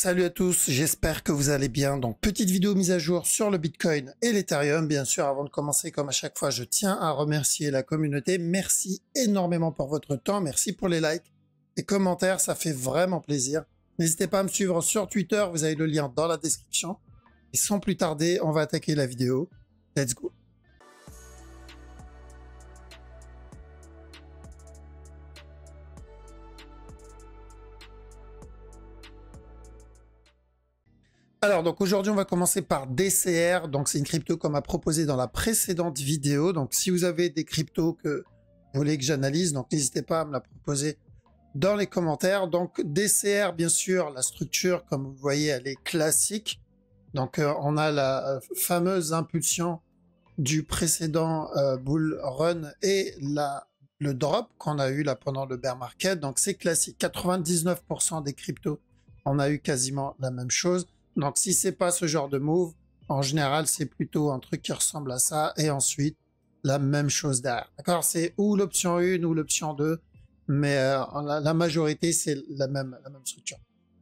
Salut à tous, j'espère que vous allez bien. Donc, petite vidéo mise à jour sur le Bitcoin et l'Ethereum. Bien sûr, avant de commencer, comme à chaque fois, je tiens à remercier la communauté. Merci énormément pour votre temps. Merci pour les likes, les commentaires, ça fait vraiment plaisir. N'hésitez pas à me suivre sur Twitter, vous avez le lien dans la description. Et sans plus tarder, on va attaquer la vidéo. Let's go. Alors, donc aujourd'hui, on va commencer par DCR. Donc, c'est une crypto qu'on m'a proposé dans la précédente vidéo. Donc, si vous avez des cryptos que vous voulez que j'analyse, donc n'hésitez pas à me la proposer dans les commentaires. Donc, DCR, bien sûr, la structure, comme vous voyez, elle est classique. Donc, on a la fameuse impulsion du précédent bull run et le drop qu'on a eu là pendant le bear market. Donc, c'est classique. 99% des cryptos, on a eu quasiment la même chose. Donc, si c'est pas ce genre de move, en général, c'est plutôt un truc qui ressemble à ça. Et ensuite, la même chose derrière. D'accord? C'est ou l'option 1 ou l'option 2. Mais la majorité, c'est la même structure.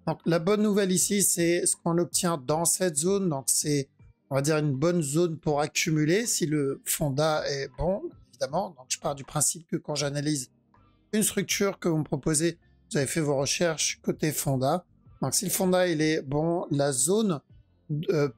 Donc, la bonne nouvelle ici, c'est ce qu'on obtient dans cette zone. Donc, c'est, on va dire, une bonne zone pour accumuler si le fondat est bon, évidemment. Donc, je pars du principe que quand j'analyse une structure que vous me proposez, vous avez fait vos recherches côté fondat. Donc, si le fondat il est bon, la zone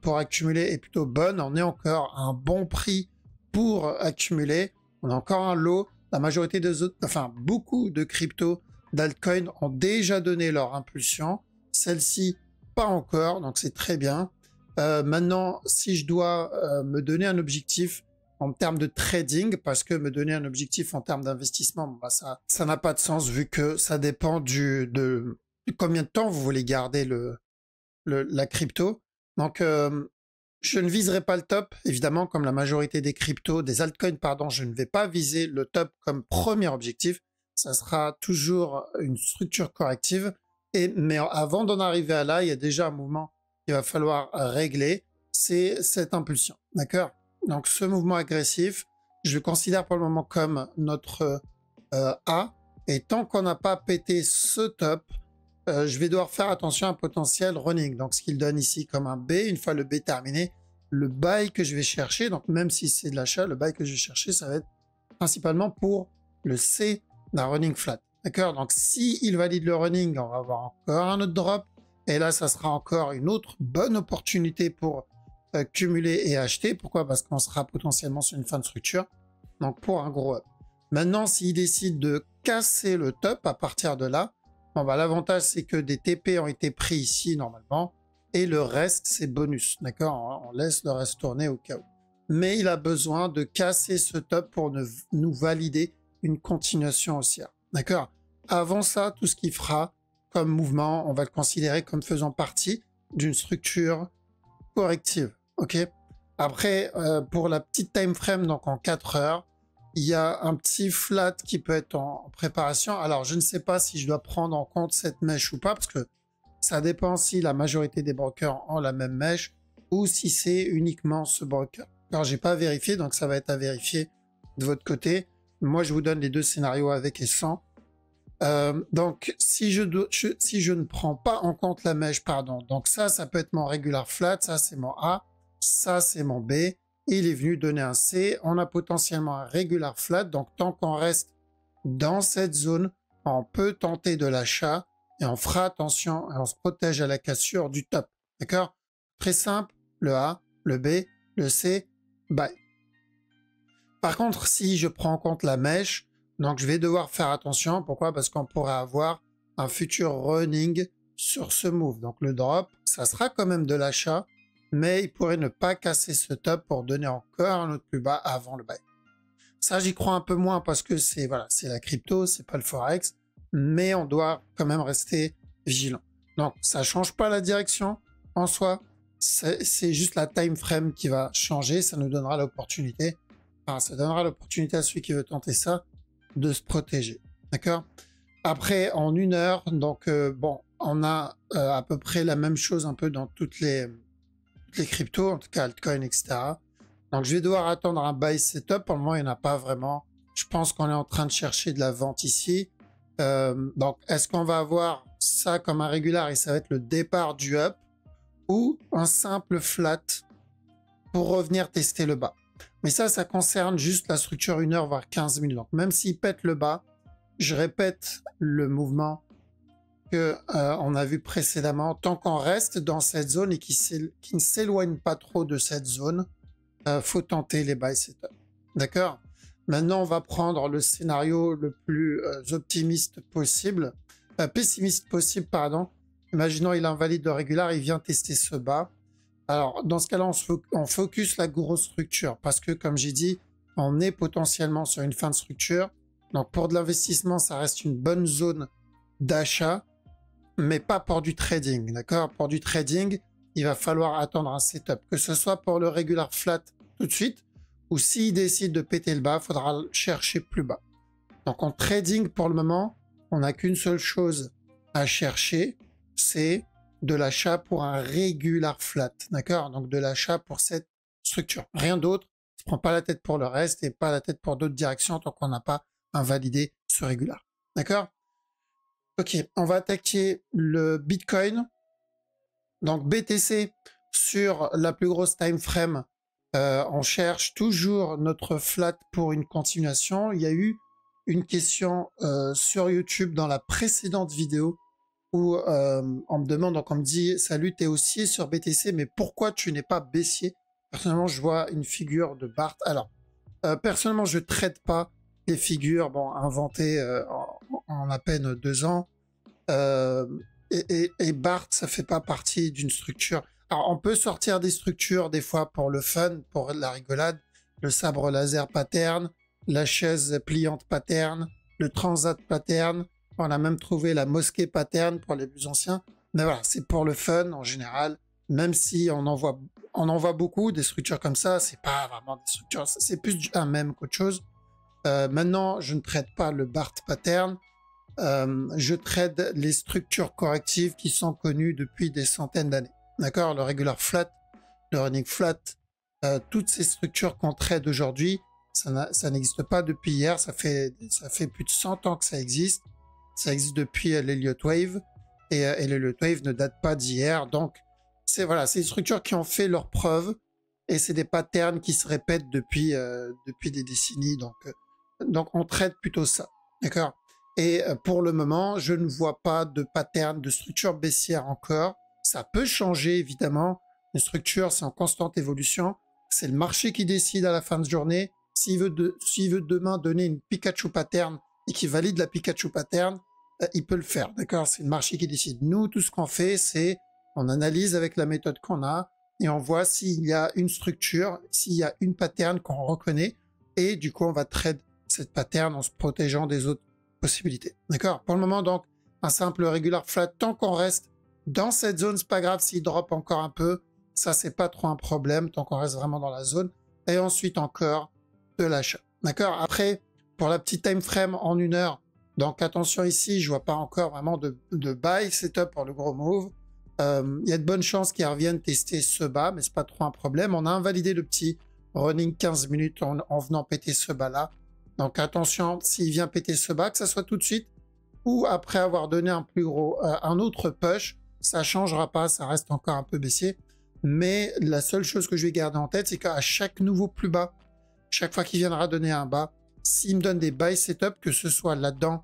pour accumuler est plutôt bonne. On est encore à un bon prix pour accumuler. On a encore un lot. La majorité des autres, enfin, beaucoup de cryptos d'altcoin ont déjà donné leur impulsion. Celle-ci, pas encore. Donc, c'est très bien. Maintenant, si je dois me donner un objectif en termes de trading, parce que me donner un objectif en termes d'investissement, bah, ça n'a pas de sens vu que ça dépend de combien de temps vous voulez garder la crypto. Donc, je ne viserai pas le top, évidemment, comme la majorité des cryptos, des altcoins, pardon, je ne vais pas viser le top comme premier objectif. Ça sera toujours une structure corrective. Mais avant d'en arriver à là, il y a déjà un mouvement qu'il va falloir régler, c'est cette impulsion. D'accord? Donc, ce mouvement agressif, je le considère pour le moment comme notre A. Et tant qu'on n'a pas pété ce top, je vais devoir faire attention à un potentiel running. Donc, ce qu'il donne ici comme un B, une fois le B terminé, le buy que je vais chercher, donc même si c'est de l'achat, le buy que je vais chercher, ça va être principalement pour le C d'un running flat. D'accord? Donc, si il valide le running, on va avoir encore un autre drop. Et là, ça sera encore une autre bonne opportunité pour cumuler et acheter. Pourquoi? Parce qu'on sera potentiellement sur une fin de structure. Donc, pour un gros up. Maintenant, s'il décide de casser le top à partir de là, bon, bah, l'avantage, c'est que des TP ont été pris ici, normalement, et le reste, c'est bonus, d'accord? On laisse le reste tourner au cas où. Mais il a besoin de casser ce top pour nous valider une continuation haussière, d'accord? Avant ça, tout ce qu'il fera comme mouvement, on va le considérer comme faisant partie d'une structure corrective, ok? Après, pour la petite time frame, donc en 4 heures, il y a un petit flat qui peut être en préparation. Alors, je ne sais pas si je dois prendre en compte cette mèche ou pas, parce que ça dépend si la majorité des brokers ont la même mèche ou si c'est uniquement ce broker. Alors, j'ai pas vérifié, donc ça va être à vérifier de votre côté. Moi, je vous donne les deux scénarios avec et sans. Donc, si je ne prends pas en compte la mèche, pardon, donc ça peut être mon regular flat, ça c'est mon A, ça c'est mon B. Il est venu donner un C. On a potentiellement un regular flat. Donc, tant qu'on reste dans cette zone, on peut tenter de l'achat et on fera attention et on se protège à la cassure du top. D'accord? Très simple. Le A, le B, le C, buy. Par contre, si je prends en compte la mèche, donc je vais devoir faire attention. Pourquoi? Parce qu'on pourrait avoir un futur running sur ce move. Donc, le drop, ça sera quand même de l'achat, mais il pourrait ne pas casser ce top pour donner encore un autre plus bas avant le buy. Ça, j'y crois un peu moins parce que c'est voilà, c'est la crypto, c'est pas le forex, mais on doit quand même rester vigilant. Donc, ça change pas la direction en soi, c'est juste la time frame qui va changer, ça nous donnera l'opportunité, enfin, ça donnera l'opportunité à celui qui veut tenter ça de se protéger. D'accord? Après, en 1 heure, donc bon, on a à peu près la même chose un peu dans toutes les cryptos, en tout cas altcoin, etc. Donc, je vais devoir attendre un buy setup. Pour le moment, il n'y en a pas vraiment. Je pense qu'on est en train de chercher de la vente ici. Donc, est-ce qu'on va avoir ça comme un régular et ça va être le départ du up, ou un simple flat pour revenir tester le bas. Mais ça concerne juste la structure 1 heure, voire 15 minutes. Donc même s'il pète le bas, je répète le mouvement que on a vu précédemment. Tant qu'on reste dans cette zone et qui ne s'éloigne pas trop de cette zone, faut tenter les buy setup. D'accord? Maintenant, on va prendre le scénario le plus optimiste possible, pessimiste possible, pardon. Imaginons il invalide le régular, il vient tester ce bas. Alors, dans ce cas-là, on focus la grosse structure parce que, comme j'ai dit, on est potentiellement sur une fin de structure. Donc, pour de l'investissement, ça reste une bonne zone d'achat, mais pas pour du trading, d'accord? Pour du trading, il va falloir attendre un setup, que ce soit pour le régular flat tout de suite, ou s'il décide de péter le bas, il faudra le chercher plus bas. Donc, en trading, pour le moment, on n'a qu'une seule chose à chercher, c'est de l'achat pour un régular flat, d'accord? Donc de l'achat pour cette structure. Rien d'autre, on ne se prend pas la tête pour le reste et pas la tête pour d'autres directions tant qu'on n'a pas invalidé ce régular, d'accord? Ok, on va attaquer le Bitcoin. Donc BTC sur la plus grosse time frame, on cherche toujours notre flat pour une continuation. Il y a eu une question sur YouTube dans la précédente vidéo où on me demande, donc on me dit « Salut, t'es haussier sur BTC, mais pourquoi tu n'es pas baissier ?» Personnellement, je vois une figure de Bart. Alors, personnellement, je ne traite pas les figures inventées en à peine 2 ans. Et Bart, ça fait pas partie d'une structure. Alors, on peut sortir des structures des fois pour le fun, pour la rigolade. Le sabre laser pattern, la chaise pliante pattern, le transat pattern. On a même trouvé la mosquée pattern pour les plus anciens. Mais voilà, c'est pour le fun en général. Même si on en voit beaucoup, des structures comme ça, c'est pas vraiment des structures, c'est plus un même qu'autre chose. Maintenant, je ne traite pas le Bart pattern. Je trade les structures correctives qui sont connues depuis des centaines d'années. D'accord? Le regular flat, le running flat, toutes ces structures qu'on trade aujourd'hui, ça n'existe pas depuis hier. Ça fait plus de 100 ans que ça existe. Ça existe depuis l'Elliott Wave et l'Elliott Wave ne date pas d'hier. Donc, c'est des structures qui ont fait leurs preuves et c'est des patterns qui se répètent depuis des décennies. Donc, on traite plutôt ça. D'accord? Et pour le moment, je ne vois pas de pattern de structure baissière encore. Ça peut changer, évidemment. Une structure, c'est en constante évolution. C'est le marché qui décide à la fin de journée. S'il veut demain donner une Pikachu pattern et qu'il valide la Pikachu pattern, il peut le faire. D'accord? C'est le marché qui décide. Nous, tout ce qu'on fait, c'est on analyse avec la méthode qu'on a et on voit s'il y a une structure, s'il y a une pattern qu'on reconnaît. Et du coup, on va trade cette pattern en se protégeant des autres possibilités. D'accord? Pour le moment, donc, un simple regular flat, tant qu'on reste dans cette zone, c'est pas grave s'il drop encore un peu. Ça, c'est pas trop un problème, tant qu'on reste vraiment dans la zone. Et ensuite, encore de l'achat. D'accord? Après, pour la petite time frame en 1 heure, donc attention ici, je vois pas encore vraiment de buy setup pour le gros move. Il y a de bonnes chances qu'ils reviennent tester ce bas, mais c'est pas trop un problème. On a invalidé le petit running 15 minutes en venant péter ce bas-là. Donc attention, s'il vient péter ce bas, que ça soit tout de suite ou après avoir donné un autre push, ça changera pas, ça reste encore un peu baissier. Mais la seule chose que je vais garder en tête, c'est qu'à chaque nouveau plus bas, chaque fois qu'il viendra donner un bas, s'il me donne des buy setup, que ce soit là-dedans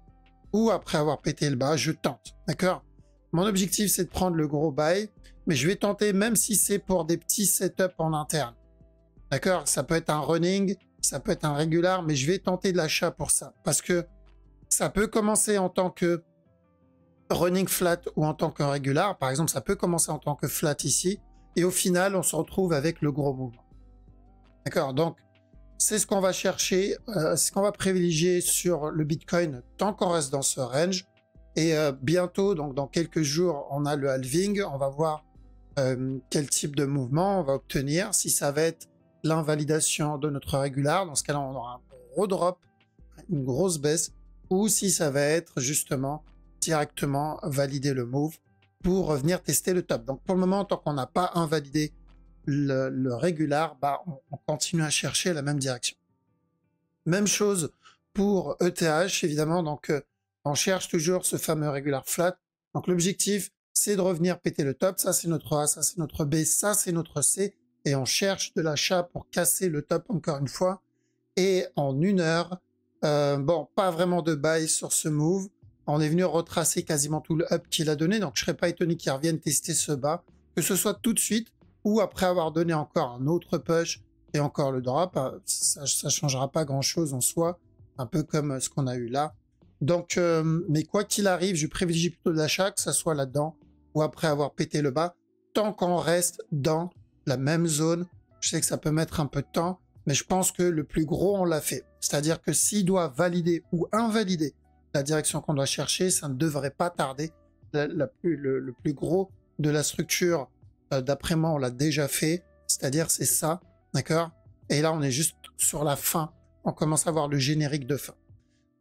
ou après avoir pété le bas, je tente. D'accord? Mon objectif, c'est de prendre le gros buy, mais je vais tenter même si c'est pour des petits setups en interne. D'accord? Ça peut être un running, ça peut être un régular, mais je vais tenter de l'achat pour ça. Parce que ça peut commencer en tant que running flat ou en tant que régular. Par exemple, ça peut commencer en tant que flat ici. Et au final, on se retrouve avec le gros mouvement. D'accord? Donc, c'est ce qu'on va chercher, ce qu'on va privilégier sur le Bitcoin tant qu'on reste dans ce range. Et bientôt, donc dans quelques jours, on a le halving. On va voir quel type de mouvement on va obtenir. Si ça va être l'invalidation de notre régular, dans ce cas-là, on aura un gros drop, une grosse baisse, ou si ça va être justement directement valider le move pour revenir tester le top. Donc pour le moment, tant qu'on n'a pas invalidé le régular, on continue à chercher la même direction. Même chose pour ETH, évidemment. Donc on cherche toujours ce fameux régular flat. Donc l'objectif, c'est de revenir péter le top. Ça, c'est notre A, ça, c'est notre B, ça, c'est notre C. Et on cherche de l'achat pour casser le top encore une fois. Et en 1 heure, bon, pas vraiment de buy sur ce move. On est venu retracer quasiment tout le up qu'il a donné. Donc je serais pas étonné qu'il revienne tester ce bas, que ce soit tout de suite ou après avoir donné encore un autre push et encore le drop. Ça changera pas grand-chose en soi, un peu comme ce qu'on a eu là. Donc, mais quoi qu'il arrive, je privilégie plutôt de l'achat, que ça soit là-dedans ou après avoir pété le bas, tant qu'on reste dans la même zone. Je sais que ça peut mettre un peu de temps, mais je pense que le plus gros, on l'a fait. C'est-à-dire que s'il doit valider ou invalider la direction qu'on doit chercher, ça ne devrait pas tarder. Le plus gros de la structure, d'après moi, on l'a déjà fait. C'est-à-dire, c'est ça, d'accord? Et là, on est juste sur la fin. On commence à voir le générique de fin.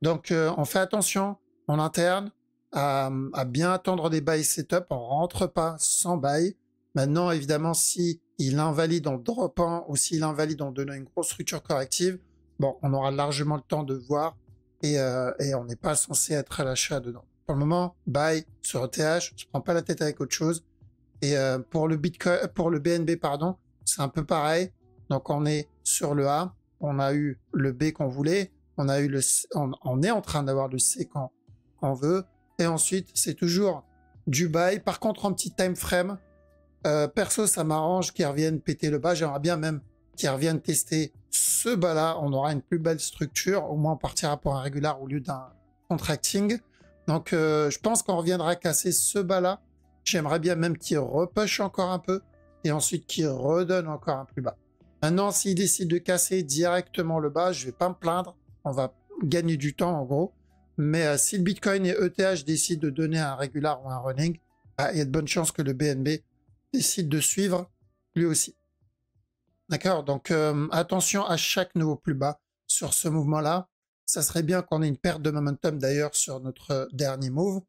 Donc, on fait attention en interne à bien attendre des buy setup. On rentre pas sans buy. Maintenant, évidemment, si il invalide en dropant ou s'il invalide en donnant une grosse structure corrective, bon, on aura largement le temps de voir et on n'est pas censé être à l'achat dedans. Pour le moment, buy sur ETH, je ne prends pas la tête avec autre chose. Et pour le Bitcoin, pour le BNB, pardon, c'est un peu pareil. Donc, on est sur le A, on a eu le B qu'on voulait, on a eu le C, on est en train d'avoir le C qu'on veut. Et ensuite, c'est toujours du buy. Par contre, en petit time frame, perso, ça m'arrange qu'ils reviennent péter le bas. J'aimerais bien même qu'ils reviennent tester ce bas-là. On aura une plus belle structure. Au moins, on partira pour un régular au lieu d'un contracting. Donc, je pense qu'on reviendra casser ce bas-là. J'aimerais bien même qu'il repush encore un peu et ensuite qu'il redonne encore un plus bas. Maintenant, s'il décide de casser directement le bas, je vais pas me plaindre. On va gagner du temps, en gros. Mais si le Bitcoin et ETH décident de donner un régular ou un running, bah, il y a de bonnes chances que le BNB décide de suivre lui aussi. D'accord? Donc, attention à chaque nouveau plus bas sur ce mouvement-là. Ça serait bien qu'on ait une perte de momentum d'ailleurs sur notre dernier move.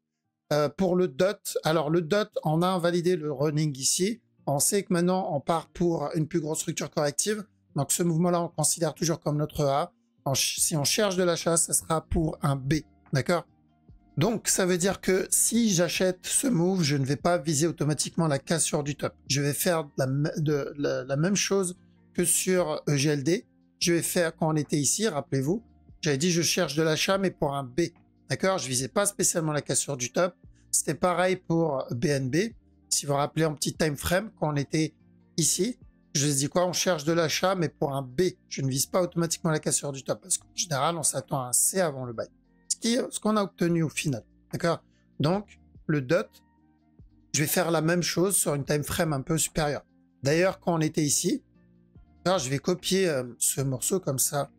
Pour le DOT, alors le DOT, on a invalidé le running ici. On sait que maintenant, on part pour une plus grosse structure corrective. Donc, ce mouvement-là, on considère toujours comme notre A. Si on cherche de l'achat, ça sera pour un B. D'accord? Donc, ça veut dire que si j'achète ce move, je ne vais pas viser automatiquement la cassure du top. Je vais faire la même chose que sur EGLD. Je vais faire quand on était ici, rappelez-vous. J'avais dit je cherche de l'achat, mais pour un B. D'accord? Je visais pas spécialement la cassure du top. C'était pareil pour BNB. Si vous vous rappelez en petit time frame, quand on était ici, je vous ai dit quoi? On cherche de l'achat, mais pour un B. Je ne vise pas automatiquement la cassure du top. Parce qu'en général, on s'attend à un C avant le buy. Ce qu'on a obtenu au final. D'accord? Donc, le DOT, je vais faire la même chose sur une time frame un peu supérieure. D'ailleurs, quand on était ici, alors je vais copier ce morceau comme ça,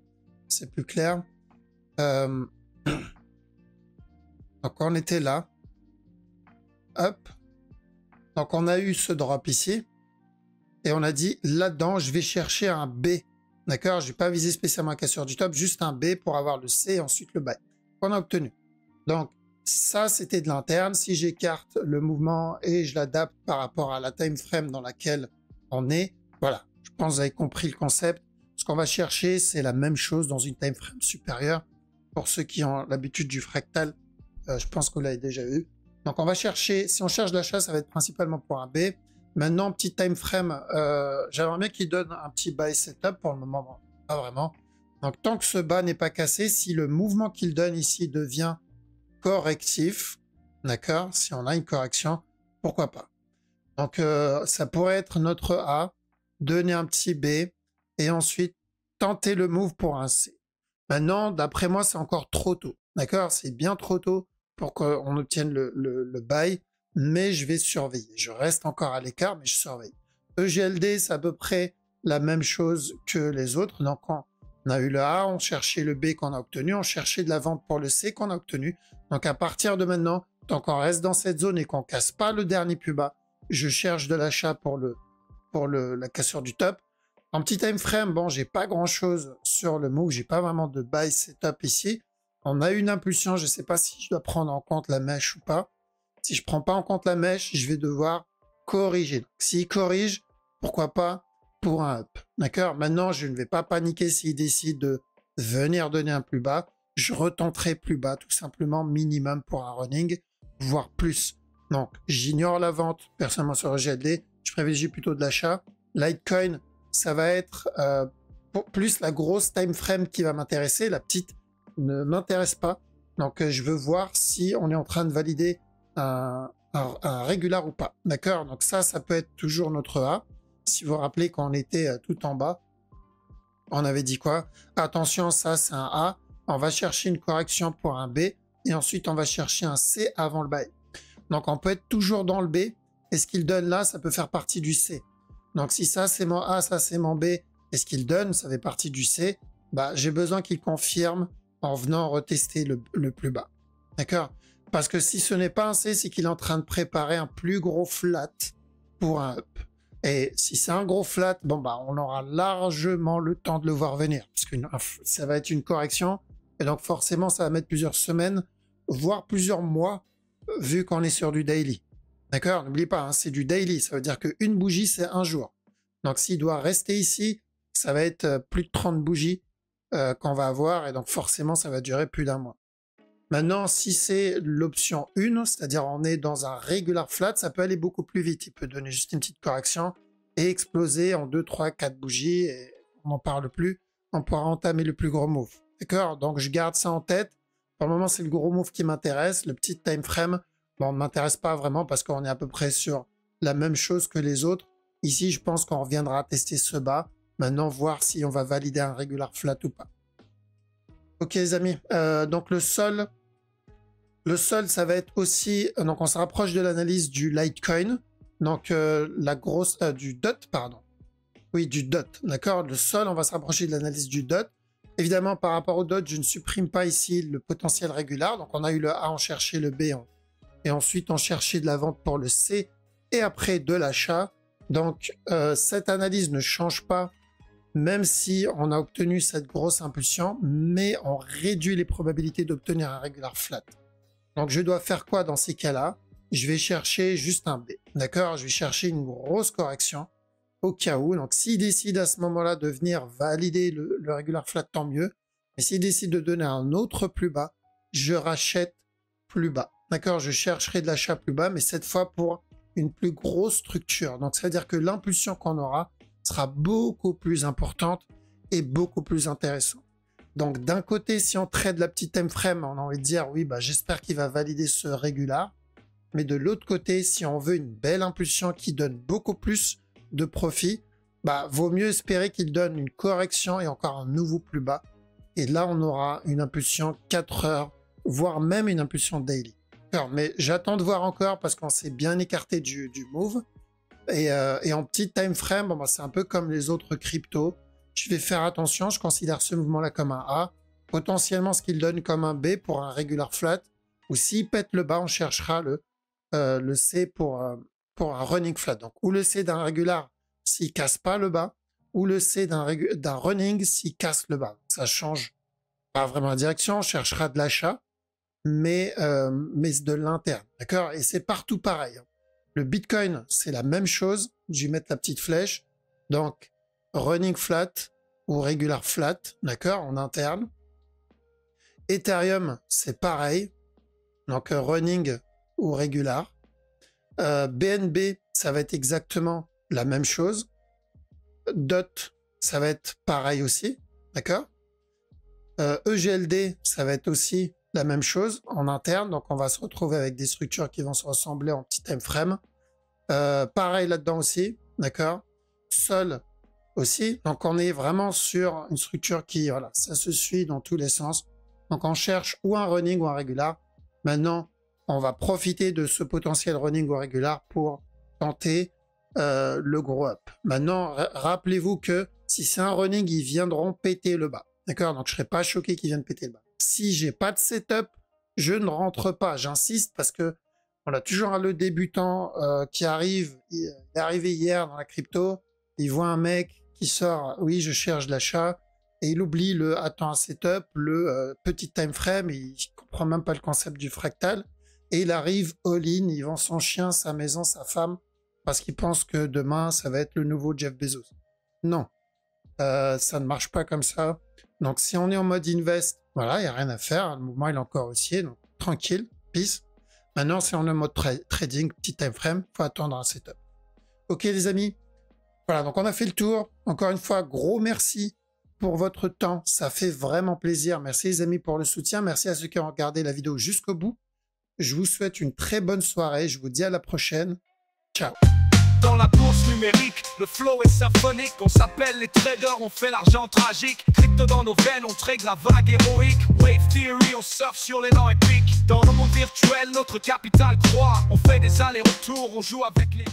c'est plus clair. Donc, on était là. Hop. Donc, on a eu ce drop ici. Et on a dit, là-dedans, je vais chercher un B. D'accord? Je ne vais pas viser spécialement la cassure du top, juste un B pour avoir le C et ensuite le buy. Qu'on a obtenu. Donc, ça, c'était de l'interne. Si j'écarte le mouvement et je l'adapte par rapport à la time frame dans laquelle on est, voilà. Je pense que vous avez compris le concept. Ce qu'on va chercher, c'est la même chose dans une time frame supérieure. Pour ceux qui ont l'habitude du fractal, je pense que vous l'avez déjà eu. Donc, on va chercher, si on cherche l'achat, ça va être principalement pour un B. Maintenant, petit time frame, j'aimerais bien qu'il donne un petit buy setup. Pour le moment, bon, pas vraiment. Donc, tant que ce bas n'est pas cassé, si le mouvement qu'il donne ici devient correctif, d'accord, si on a une correction, pourquoi pas. Donc, ça pourrait être notre A, donner un petit B, et ensuite tenter le move pour un C. Maintenant, d'après moi, c'est encore trop tôt, d'accord, c'est bien trop tôt pour qu'on obtienne le buy, mais je vais surveiller. Je reste encore à l'écart, mais je surveille. EGLD, c'est à peu près la même chose que les autres. Donc, on a eu le A, on cherchait le B qu'on a obtenu, on cherchait de la vente pour le C qu'on a obtenu. Donc, à partir de maintenant, tant qu'on reste dans cette zone et qu'on casse pas le dernier plus bas, je cherche de l'achat pour la cassure du top. En petit time frame, bon, j'ai pas grand chose sur le move, j'ai pas vraiment de buy setup ici. On a une impulsion, je sais pas si je dois prendre en compte la mèche ou pas. Si je prends pas en compte la mèche, je vais devoir corriger. Donc, s'il corrige, pourquoi pas pour un up. D'accord? Maintenant, je ne vais pas paniquer s'il décide de venir donner un plus bas. Je retenterai plus bas, tout simplement, minimum pour un running, voire plus. Donc, j'ignore la vente personnellement sur GLD. Je privilégie plutôt de l'achat. Litecoin, ça va être plus la grosse time frame qui va m'intéresser. La petite ne m'intéresse pas. Donc, je veux voir si on est en train de valider un régular ou pas. D'accord? Donc, ça peut être toujours notre A. Si vous vous rappelez, quand on était tout en bas, on avait dit quoi? Attention, ça, c'est un A. On va chercher une correction pour un B. Et ensuite, on va chercher un C avant le buy. Donc, on peut être toujours dans le B. Et ce qu'il donne là, ça peut faire partie du C. Donc, si ça, c'est mon A, ça, c'est mon B, et ce qu'il donne, ça fait partie du C, bah, j'ai besoin qu'il confirme en venant retester le plus bas. D'accord? Parce que si ce n'est pas un C, c'est qu'il est en train de préparer un plus gros flat pour un up. Et si c'est un gros flat, bon, bah, on aura largement le temps de le voir venir. Parce que ça va être une correction. Et donc, forcément, ça va mettre plusieurs semaines, voire plusieurs mois, vu qu'on est sur du daily. D'accord? N'oublie pas, hein, c'est du daily. Ça veut dire qu'une bougie, c'est un jour. Donc, s'il doit rester ici, ça va être plus de 30 bougies qu'on va avoir. Et donc, forcément, ça va durer plus d'un mois. Maintenant, si c'est l'option 1, c'est-à-dire on est dans un regular flat, ça peut aller beaucoup plus vite. Il peut donner juste une petite correction et exploser en 2, 3, 4 bougies. Et on n'en parle plus. On pourra entamer le plus gros move. D'accord? Donc, je garde ça en tête. Pour le moment, c'est le gros move qui m'intéresse. Le petit time frame, bon, ne m'intéresse pas vraiment parce qu'on est à peu près sur la même chose que les autres. Ici, je pense qu'on reviendra tester ce bas. Maintenant, voir si on va valider un regular flat ou pas. Ok, les amis. Donc, le sol, ça va être aussi... donc, on se rapproche de l'analyse du Litecoin. Donc, la grosse... du DOT, pardon. Oui, du DOT. D'accord? Le sol, on va se rapprocher de l'analyse du DOT. Évidemment, par rapport au DOT, je ne supprime pas ici le potentiel régular. Donc, on a eu le A, on cherchait le B. Et ensuite, on cherchait de la vente pour le C. Et après, de l'achat. Donc, cette analyse ne change pas, même si on a obtenu cette grosse impulsion. Mais on réduit les probabilités d'obtenir un regular flat. Donc, je dois faire quoi dans ces cas-là? Je vais chercher juste un B. D'accord? Je vais chercher une grosse correction au cas où. Donc, s'il décide à ce moment-là de venir valider le regular flat, tant mieux. Mais s'il décide de donner un autre plus bas, je rachète plus bas. D'accord? Je chercherai de l'achat plus bas, mais cette fois pour une plus grosse structure. Donc, ça veut dire que l'impulsion qu'on aura sera beaucoup plus importante et beaucoup plus intéressante. Donc, d'un côté, si on trade la petite time frame, on a envie de dire, oui, bah, j'espère qu'il va valider ce régular. Mais de l'autre côté, si on veut une belle impulsion qui donne beaucoup plus de profit, bah, vaut mieux espérer qu'il donne une correction et encore un nouveau plus bas. Et là, on aura une impulsion 4 heures, voire même une impulsion daily. Alors, mais j'attends de voir encore parce qu'on s'est bien écarté du move. Et en petit time frame, bon, bah, c'est un peu comme les autres cryptos. Je vais faire attention, je considère ce mouvement-là comme un A. Potentiellement, ce qu'il donne comme un B pour un regular flat. Ou s'il pète le bas, on cherchera le C pour un running flat. Donc, ou le C d'un regular s'il casse pas le bas, ou le C d'un running s'il casse le bas. Ça change pas vraiment la direction, on cherchera de l'achat, mais de l'interne. D'accord? Et c'est partout pareil. Le Bitcoin, c'est la même chose. Je vais mettre la petite flèche. Donc, running flat ou regular flat, d'accord, en interne. Ethereum, c'est pareil. Donc, running ou regular. BNB, ça va être exactement la même chose. DOT, ça va être pareil aussi. D'accord? EGLD, ça va être aussi la même chose en interne. Donc, on va se retrouver avec des structures qui vont se ressembler en petit time frame. Pareil là-dedans aussi. D'accord? Sol aussi. Donc, on est vraiment sur une structure qui, voilà, ça se suit dans tous les sens. Donc, on cherche ou un running ou un régular. Maintenant, on va profiter de ce potentiel running ou régular pour tenter le gros up. Maintenant, rappelez-vous que si c'est un running, ils viendront péter le bas. D'accord? Donc, je ne serais pas choqué qu'ils viennent péter le bas. Si j'ai pas de setup, je ne rentre pas. J'insiste parce que on a toujours le débutant qui arrive. Il est arrivé hier dans la crypto. Il voit un mec qui sort, oui, je cherche de l'achat. Et il oublie le attends un setup, le petit time frame. Il comprend même pas le concept du fractal. Et il arrive all-in. Il vend son chien, sa maison, sa femme. Parce qu'il pense que demain, ça va être le nouveau Jeff Bezos. Non. Ça ne marche pas comme ça. Donc, si on est en mode invest, voilà, il n'y a rien à faire. Le mouvement, il est encore haussier. Donc, tranquille, peace. Maintenant, c'est en le mode trading, petit time frame, faut attendre un setup. Ok les amis, voilà, donc on a fait le tour. Encore une fois, gros merci pour votre temps, ça fait vraiment plaisir. Merci les amis pour le soutien, merci à ceux qui ont regardé la vidéo jusqu'au bout. Je vous souhaite une très bonne soirée, je vous dis à la prochaine. Ciao. Dans la bourse numérique, le flow est symphonique. On s'appelle les traders, on fait l'argent tragique. Crypto dans nos veines, on trade la vague héroïque. Wave theory, on surfe sur l'élan épique. Dans le monde virtuel, notre capital croît. On fait des allers-retours, on joue avec les...